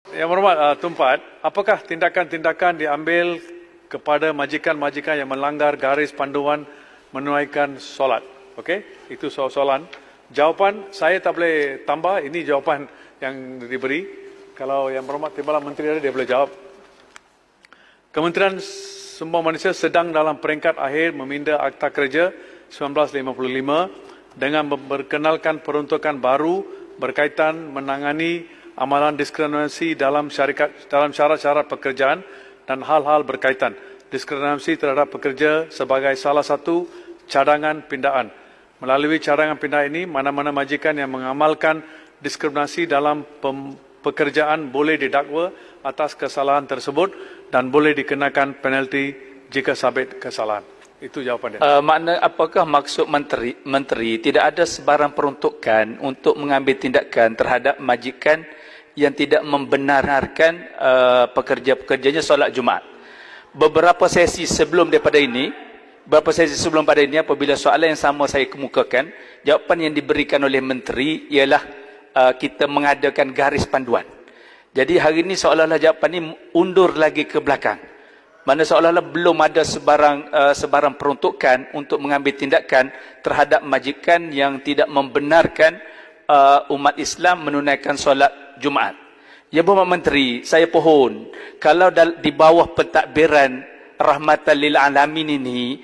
Yang Berhormat Tun Pat, apakah tindakan-tindakan diambil kepada majikan-majikan yang melanggar garis panduan menunaikan solat? Okey, itu soalan. Jawapan saya tak boleh tambah, ini jawapan yang diberi. Kalau Yang Berhormat Timbalan Menteri ada, dia boleh jawab. Kementerian Sumber Manusia sedang dalam peringkat akhir meminda Akta Kerja 1955 dengan memperkenalkan peruntukan baru berkaitan menangani amalan diskriminasi dalam syarat-syarat pekerjaan dan hal-hal berkaitan. Diskriminasi terhadap pekerja sebagai salah satu cadangan pindaan. Melalui cadangan pindaan ini, mana-mana majikan yang mengamalkan diskriminasi dalam pekerjaan boleh didakwa atas kesalahan tersebut dan boleh dikenakan penalti jika sabit kesalahan. Itu jawapan dia. Makna apakah maksud menteri tidak ada sebarang peruntukan untuk mengambil tindakan terhadap majikan yang tidak membenarkan pekerja-pekerjanya solat Jumaat? Beberapa sesi sebelum daripada ini, apabila soalan yang sama saya kemukakan, jawapan yang diberikan oleh menteri ialah kita mengadakan garis panduan. Jadi hari ini seolah-olah jawapan ini undur lagi ke belakang. Mana seolah-olah belum ada sebarang peruntukan untuk mengambil tindakan terhadap majikan yang tidak membenarkan umat Islam menunaikan solat Jumaat. Ya Berhormat Menteri, saya pohon kalau di bawah pentadbiran Rahmatan lil Alamin ini,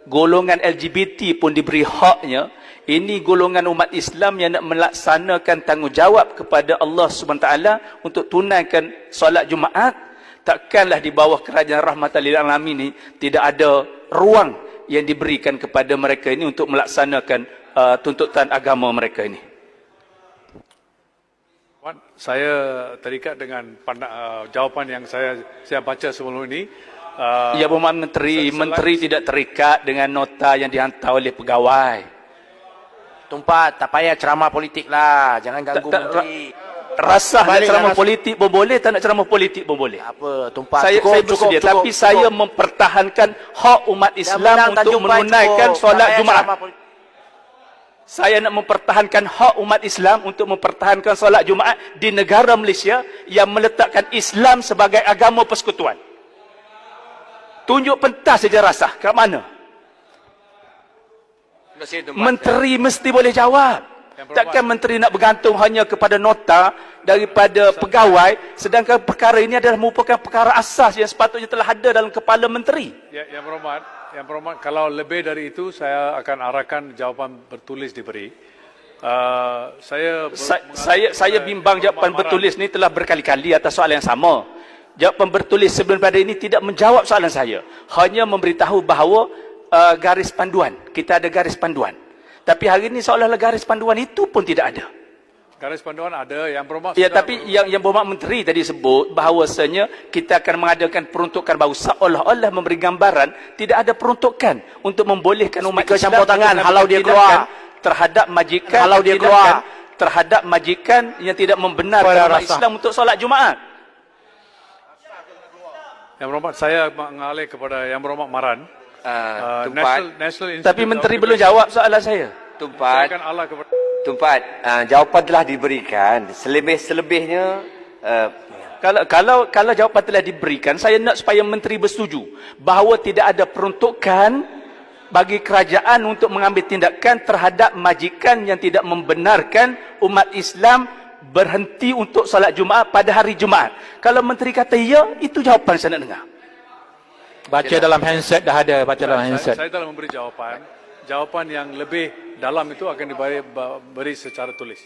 golongan LGBT pun diberi haknya. Ini golongan umat Islam yang nak melaksanakan tanggungjawab kepada Allah SWT untuk tunaikan solat Jumaat. Takkanlah di bawah kerajaan Rahmatan lil Alamin ini tidak ada ruang yang diberikan kepada mereka ini untuk melaksanakan tuntutan agama mereka ini. Saya terikat dengan jawapan yang saya baca sebelum ini. Ya Berhormat Menteri, Menteri tidak terikat dengan nota yang dihantar oleh pegawai. Tun Pat, tak payah ceramah politik lah. Jangan ganggu menteri. Rasa nak ceramah politik pun boleh, tak nak ceramah politik pun boleh. Apa, Tun Pat, saya bersedia, tapi saya mempertahankan hak umat Islam untuk menunaikan solat Jumaat. Saya nak mempertahankan hak umat Islam untuk mempertahankan solat Jumaat di negara Malaysia yang meletakkan Islam sebagai agama persekutuan. Tunjuk pentas saja rasa, kat mana? Menteri mesti boleh jawab. Takkan menteri nak bergantung hanya kepada nota daripada pegawai, sedangkan perkara ini adalah merupakan perkara asas yang sepatutnya telah ada dalam kepala menteri. Yang Berhormat, kalau lebih dari itu saya akan arahkan jawapan bertulis diberi. Saya bimbang jawapan bertulis ni telah berkali-kali atas soalan yang sama. Jawapan bertulis sebelum pada ini tidak menjawab soalan saya, hanya memberitahu bahawa garis panduan, kita ada garis panduan. Tapi hari ini seolah-olah garis panduan itu pun tidak ada. Garis panduan ada, Yang Berhormat. Ya, tapi yang Berhormat Menteri tadi sebut bahawasanya kita akan mengadakan peruntukan baru, seolah-olah memberi gambaran tidak ada peruntukan untuk membolehkan umat Islam campur tangan, halau dia keluar terhadap majikan, halau dia keluar terhadap majikan yang tidak membenarkan umat Islam untuk solat Jumaat. Yang Berhormat, saya mengalih kepada Yang Berhormat Maran. Tapi menteri belum jawab soalan saya. Tun Pat, jawapan telah diberikan. Selebihnya kalau jawapan telah diberikan, saya nak supaya menteri bersetuju bahawa tidak ada peruntukan bagi kerajaan untuk mengambil tindakan terhadap majikan yang tidak membenarkan umat Islam berhenti untuk solat Jumaat pada hari Jumaat. Kalau menteri kata ya, itu jawapan saya nak dengar. Baca dalam handset dah ada, baca dalam handset. Saya telah memberi jawapan. Jawapan yang lebih dalam itu akan diberi secara tulis.